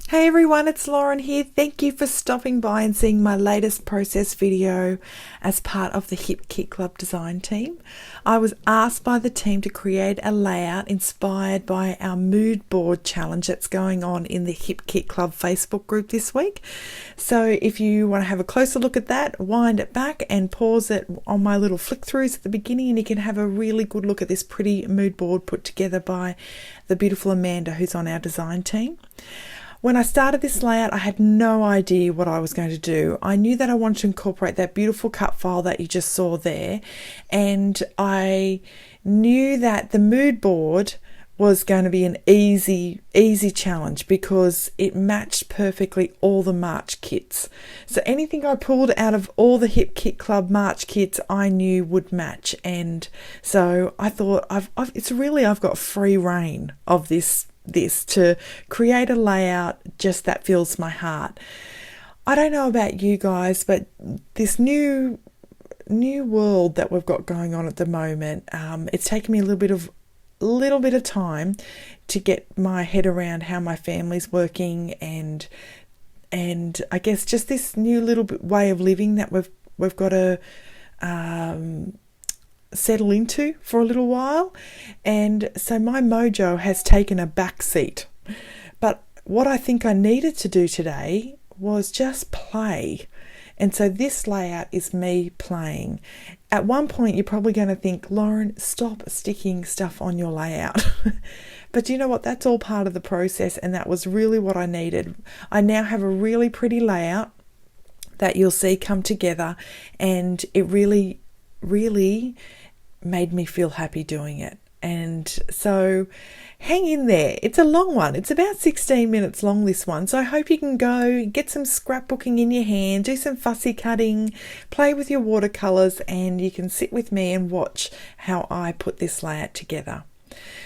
Hey everyone, it's Lauren here. Thank you for stopping by and seeing my latest process video as part of the Hip Kit Club design team. I was asked by the team to create a layout inspired by our mood board challenge that's going on in the Hip Kit Club Facebook group this week. So if you want to have a closer look at that, wind it back and pause it on my little flick throughs at the beginning and you can have a really good look at this pretty mood board put together by the beautiful Amanda who's on our design team. When I started this layout, I had no idea what I was going to do. I knew that I wanted to incorporate that beautiful cut file that you just saw there, and I knew that the mood board was going to be an easy challenge because it matched perfectly all the March kits. So anything I pulled out of all the Hip Kit Club March kits, I knew would match, and so I thought I've got free reign of this to create a layout just that fills my heart. I don't know about you guys, but this new world that we've got going on at the moment, it's taken me a little bit of time to get my head around how my family's working and I guess just this new little bit way of living that we've got to settle into for a little while, and so my mojo has taken a back seat. But what I think I needed to do today was just play, and so this layout is me playing. At one point you're probably going to think, Lauren, stop sticking stuff on your layout. But you know what, that's all part of the process, and that was really what I needed. I now have a really pretty layout that you'll see come together, and it really made me feel happy doing it. And so hang in there. It's a long one. It's about 16 minutes long, this one. So I hope you can go get some scrapbooking in your hand, do some fussy cutting, play with your watercolors, and you can sit with me and watch how I put this layout together.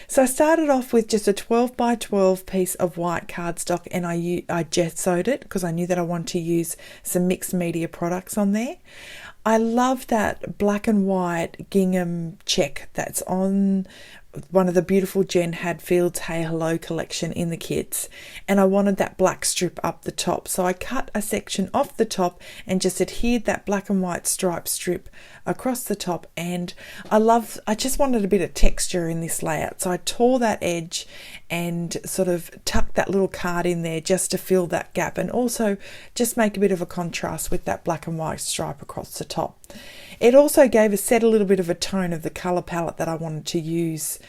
So I started off with just a 12 by 12 piece of white cardstock, and I gessoed it because I knew that I wanted to use some mixed media products on there. I love that black and white gingham check that's on one of the beautiful Jen Hadfield's Hey Hello collection in the kits, and I wanted that black strip up the top, so I cut a section off the top and just adhered that black and white stripe strip across the top. And I just wanted a bit of texture in this layout, so I tore that edge and sort of tucked that little card in there just to fill that gap and also just make a bit of a contrast with that black and white stripe across the top. It also set a little bit of a tone of the colour palette that I wanted to use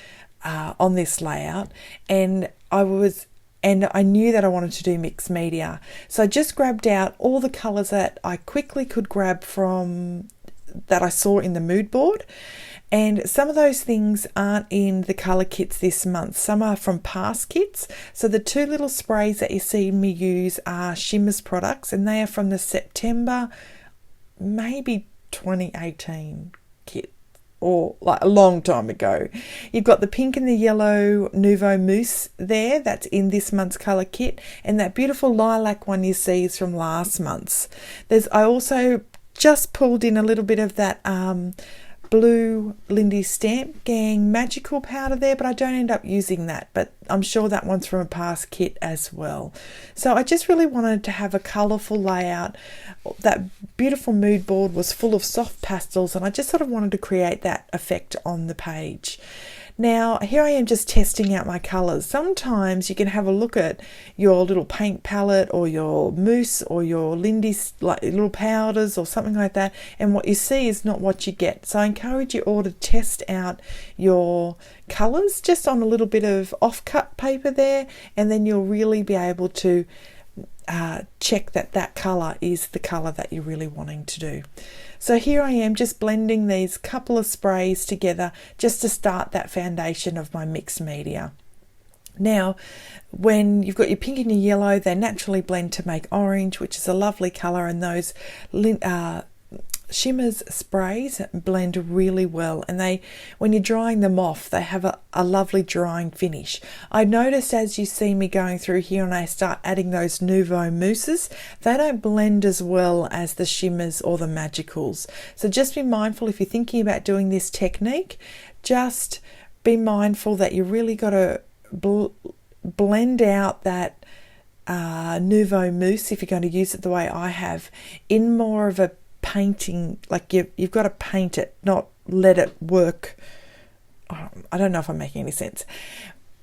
on this layout, and I knew that I wanted to do mixed media. So I just grabbed out all the colours that I quickly could grab from that I saw in the mood board, and some of those things aren't in the colour kits this month. Some are from past kits. So the two little sprays that you see me use are Shimmers products, and they are from the September, maybe 2018 kit, or like a long time ago. You've got the pink and the yellow Nouveau Mousse there, that's in this month's colour kit, and that beautiful lilac one you see is from last month's. I also just pulled in a little bit of that blue Lindy Stamp Gang magical powder there, but I don't end up using that, but I'm sure that one's from a past kit as well. So I just really wanted to have a colourful layout. That beautiful mood board was full of soft pastels, and I just sort of wanted to create that effect on the page. Now, here I am just testing out my colours. Sometimes you can have a look at your little paint palette or your mousse or your Lindy's like little powders or something like that, and what you see is not what you get. So I encourage you all to test out your colours just on a little bit of off-cut paper there, and then you'll really be able to check that colour is the colour that you're really wanting to do. So here I am just blending these couple of sprays together just to start that foundation of my mixed media. Now, when you've got your pink and your yellow, they naturally blend to make orange, which is a lovely colour, and those Shimmers sprays blend really well, and when you're drying them off, they have a lovely drying finish. I noticed as you see me going through here and I start adding those Nouveau Mousses, they don't blend as well as the Shimmers or the Magicals. So just be mindful if you're thinking about doing this technique, just be mindful that you really got to blend out that Nouveau Mousse, if you're going to use it the way I have, in more of a painting, like you've got to paint it, not let it work. I don't know if I'm making any sense.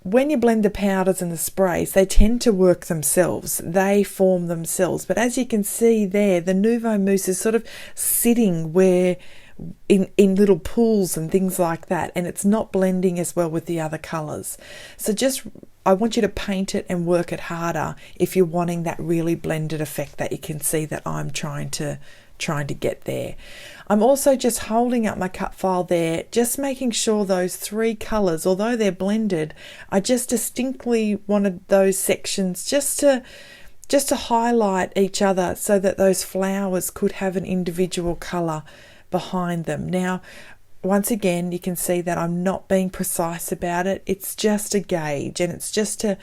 When you blend the powders and the sprays, they tend to work themselves. They form themselves. But as you can see there, the Nouveau Mousse is sort of sitting where in little pools and things like that, and it's not blending as well with the other colours. So I want you to paint it and work it harder if you're wanting that really blended effect that you can see that I'm trying to get there. I'm also just holding up my cut file there, just making sure those three colours, although they're blended, I just distinctly wanted those sections just to highlight each other so that those flowers could have an individual colour behind them. Now, once again, you can see that I'm not being precise about it. It's just a gauge, and it's just to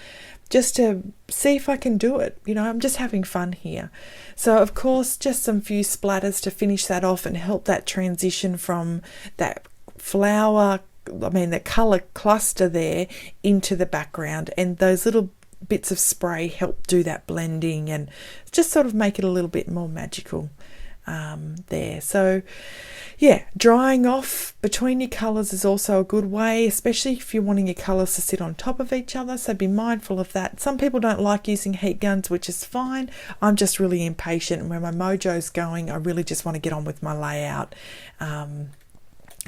see if I can do it. I'm just having fun here. So, of course, just some few splatters to finish that off and help that transition from that the colour cluster there into the background. And those little bits of spray help do that blending and just sort of make it a little bit more magical there. So, yeah, drying off between your colours is also a good way, especially if you're wanting your colours to sit on top of each other, so be mindful of that. Some people don't like using heat guns, which is fine. I'm just really impatient, and where my mojo's going, I really just want to get on with my layout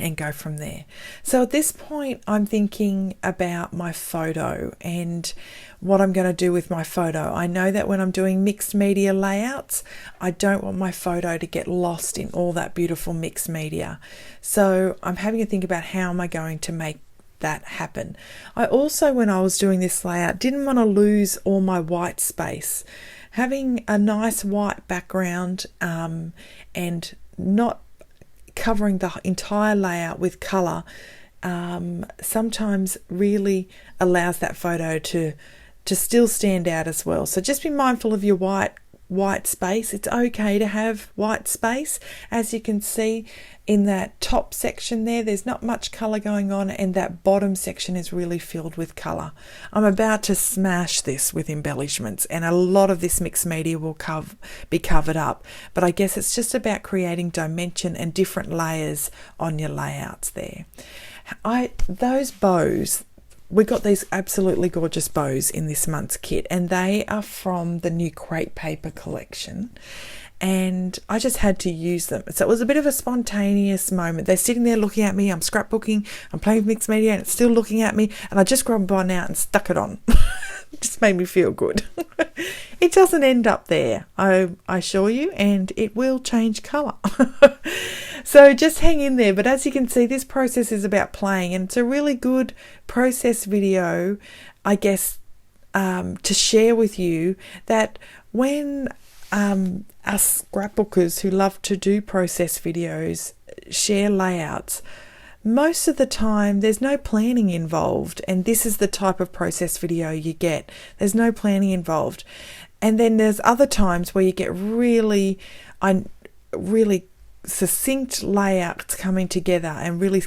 and go from there. So at this point, I'm thinking about my photo and what I'm going to do with my photo. I know that when I'm doing mixed media layouts, I don't want my photo to get lost in all that beautiful mixed media. So I'm having to think about how am I going to make that happen. I also, when I was doing this layout, didn't want to lose all my white space. Having a nice white background and not covering the entire layout with colour sometimes really allows that photo to still stand out as well. So just be mindful of your white space. It's okay to have white space. As you can see in that top section there's not much colour going on, and that bottom section is really filled with colour. I'm about to smash this with embellishments, and a lot of this mixed media will be covered up, but I guess it's just about creating dimension and different layers on your layouts there. Those bows, we got these absolutely gorgeous bows in this month's kit, and they are from the new Crepe Paper collection, and I just had to use them. So it was a bit of a spontaneous moment. They're sitting there looking at me, I'm scrapbooking, I'm playing with mixed media, and it's still looking at me, and I just grabbed one out and stuck it on. It just made me feel good. It doesn't end up there, I assure you, and it will change colour. So just hang in there. But as you can see, this process is about playing, and it's a really good process video, I guess, to share with you that when us scrapbookers who love to do process videos share layouts, most of the time there's no planning involved, and this is the type of process video you get. There's no planning involved. And then there's other times where you get really succinct layouts coming together and really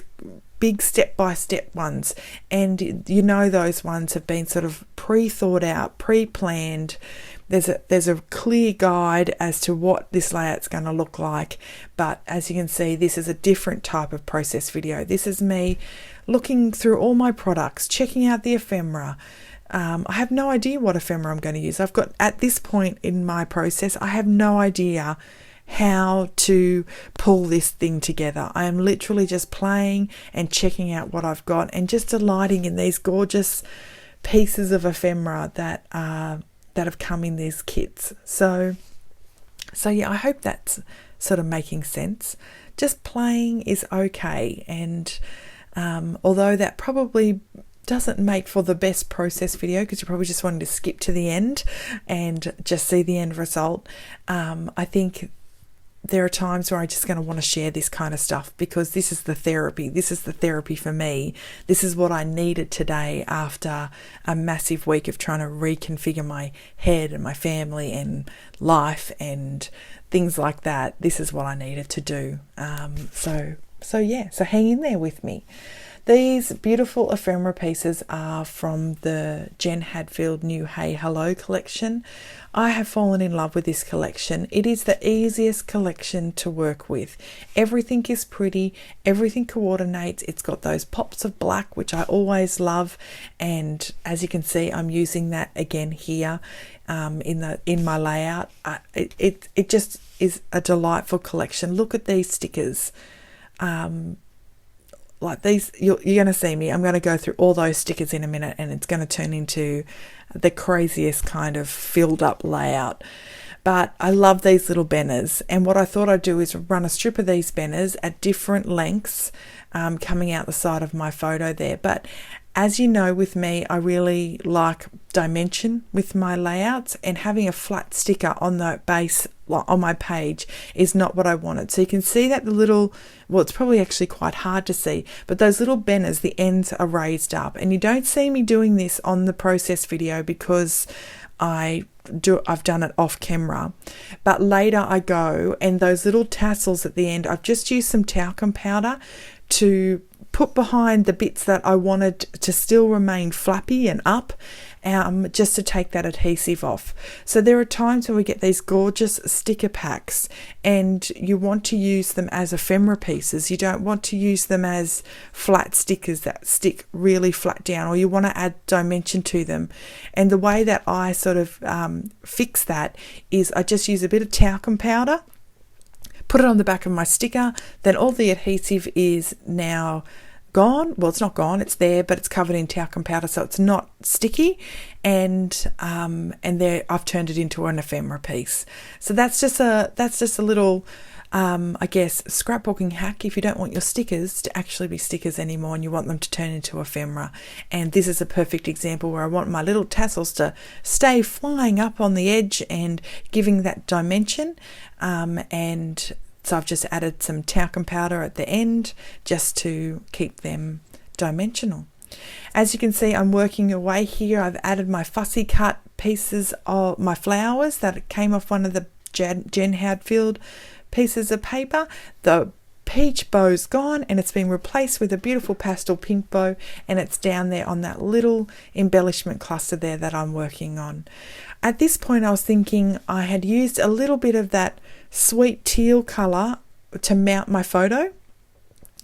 big step-by-step ones, and those ones have been sort of pre-thought out, pre-planned. There's a clear guide as to what this layout's going to look like, but as you can see, this is a different type of process video. This is me looking through all my products, checking out the ephemera. I have no idea what ephemera I'm going to use. At this point in my process, I have no idea how to pull this thing together. I am literally just playing and checking out what I've got and just delighting in these gorgeous pieces of ephemera that have come in these kits. So yeah, I hope that's sort of making sense. Just playing is okay, and although that probably doesn't make for the best process video because you're probably just wanting to skip to the end and just see the end result, I think there are times where I'm just going to want to share this kind of stuff because this is the therapy. This is the therapy for me. This is what I needed today after a massive week of trying to reconfigure my head and my family and life and things like that. This is what I needed to do. So hang in there with me. These beautiful ephemera pieces are from the Jen Hadfield new Hey Hello collection. I have fallen in love with this collection. It is the easiest collection to work with. Everything is pretty, everything coordinates. It's got those pops of black, which I always love, and as you can see, I'm using that again here in my layout. It just is a delightful collection. Look at these stickers. Like these, you're going to see me. I'm going to go through all those stickers in a minute, and it's going to turn into the craziest kind of filled up layout. But I love these little banners, and what I thought I'd do is run a strip of these banners at different lengths coming out the side of my photo there. But as you know, with me, I really like dimension with my layouts, and having a flat sticker on the base on my page is not what I wanted. So you can see that the little, well, it's probably actually quite hard to see, but those little banners, the ends are raised up, and you don't see me doing this on the process video because I've done it off camera. But later I go, and those little tassels at the end, I've just used some talcum powder to put behind the bits that I wanted to still remain flappy and up, just to take that adhesive off. So there are times when we get these gorgeous sticker packs and you want to use them as ephemera pieces. You don't want to use them as flat stickers that stick really flat down, or you want to add dimension to them. And the way that I sort of fix that is I just use a bit of talcum powder, put it on the back of my sticker, then all the adhesive is now gone. Well, it's not gone, it's there, but it's covered in talcum powder, so it's not sticky, and there I've turned it into an ephemera piece. So that's just a little I guess scrapbooking hack if you don't want your stickers to actually be stickers anymore and you want them to turn into ephemera. And this is a perfect example where I want my little tassels to stay flying up on the edge and giving that dimension, and so I've just added some talcum powder at the end just to keep them dimensional. As you can see, I'm working away here. I've added my fussy cut pieces of my flowers that came off one of the Jen Hadfield pieces of paper. The peach bow's gone and it's been replaced with a beautiful pastel pink bow, and it's down there on that little embellishment cluster there that I'm working on. At this point I was thinking I had used a little bit of that sweet teal colour to mount my photo,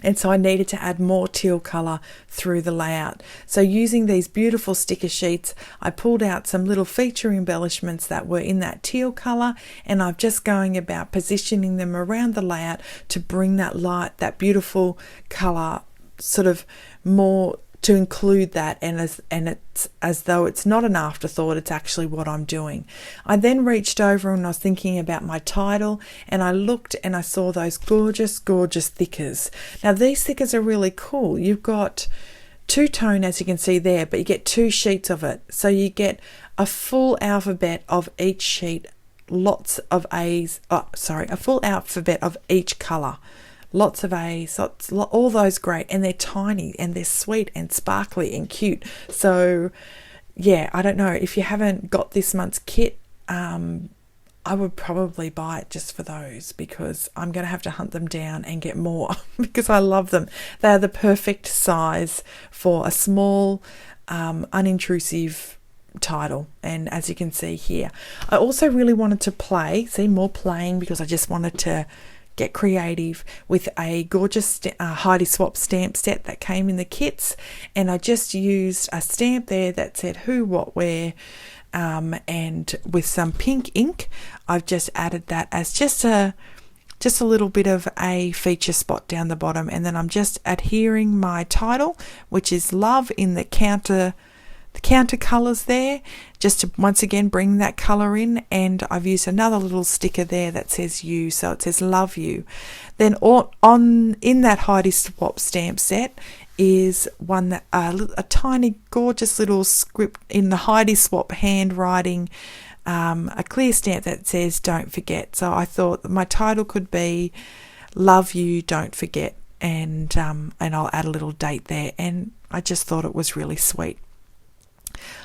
and so I needed to add more teal colour through the layout. So using these beautiful sticker sheets, I pulled out some little feature embellishments that were in that teal colour, and I'm just going about positioning them around the layout to bring that light, that beautiful colour, sort of more to include that, and it's as though it's not an afterthought, it's actually what I'm doing. I then reached over and I was thinking about my title, and I looked and I saw those gorgeous stickers. Now these stickers are really cool. You've got two-tone, as you can see there, but you get two sheets of it, so you get a full alphabet of each sheet, lots of A's, a full alphabet of each colour. Lots of A's, all those great, and they're tiny and they're sweet and sparkly and cute. So yeah, I don't know, if you haven't got this month's kit, I would probably buy it just for those, because I'm going to have to hunt them down and get more because I love them. They are the perfect size for a small, unintrusive title. And as you can see here, I also really wanted to more playing, because I just wanted to get creative with a gorgeous Heidi Swap stamp set that came in the kits, and I just used a stamp there that said who, what, where, and with some pink ink I've just added that as just a little bit of a feature spot down the bottom, and then I'm just adhering my title, which is love, in the counter colours there, just to once again bring that colour in. And I've used another little sticker there that says you, so it says love you. Then in that Heidi Swap stamp set is one that a tiny gorgeous little script in the Heidi Swap handwriting, a clear stamp that says don't forget. So I thought that my title could be love you, don't forget, and I'll add a little date there, and I just thought it was really sweet.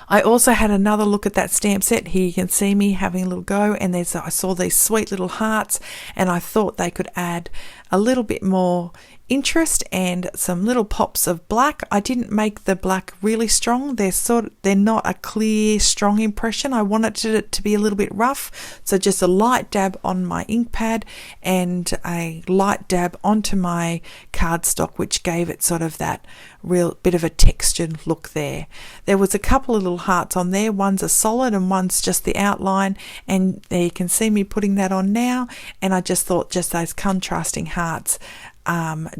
I also had another look at that stamp set. Here you can see me having a little go, and I saw these sweet little hearts, and I thought they could add a little bit more interest and some little pops of black. I didn't make the black really strong. They're not a clear, strong impression. I wanted it to be a little bit rough, so just a light dab on my ink pad and a light dab onto my cardstock, which gave it sort of that real bit of a textured look there. There was a couple of little hearts on there. One's a solid and one's just the outline, and there you can see me putting that on now. And I just thought just those contrasting hearts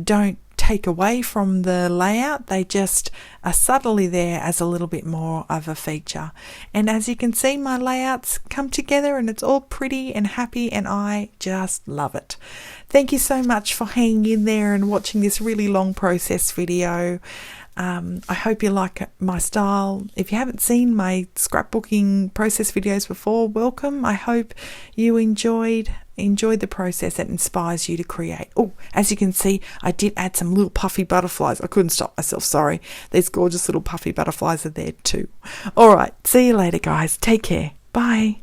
don't take away from the layout. They just are subtly there as a little bit more of a feature. And as you can see, my layouts come together and it's all pretty and happy, and I just love it. Thank you so much for hanging in there and watching this really long process video. I hope you like my style. If you haven't seen my scrapbooking process videos before, welcome. I hope you enjoyed the process that inspires you to create. Oh, as you can see, I did add some little puffy butterflies. I couldn't stop myself, sorry. These gorgeous little puffy butterflies are there too. All right, see you later, guys. Take care. Bye.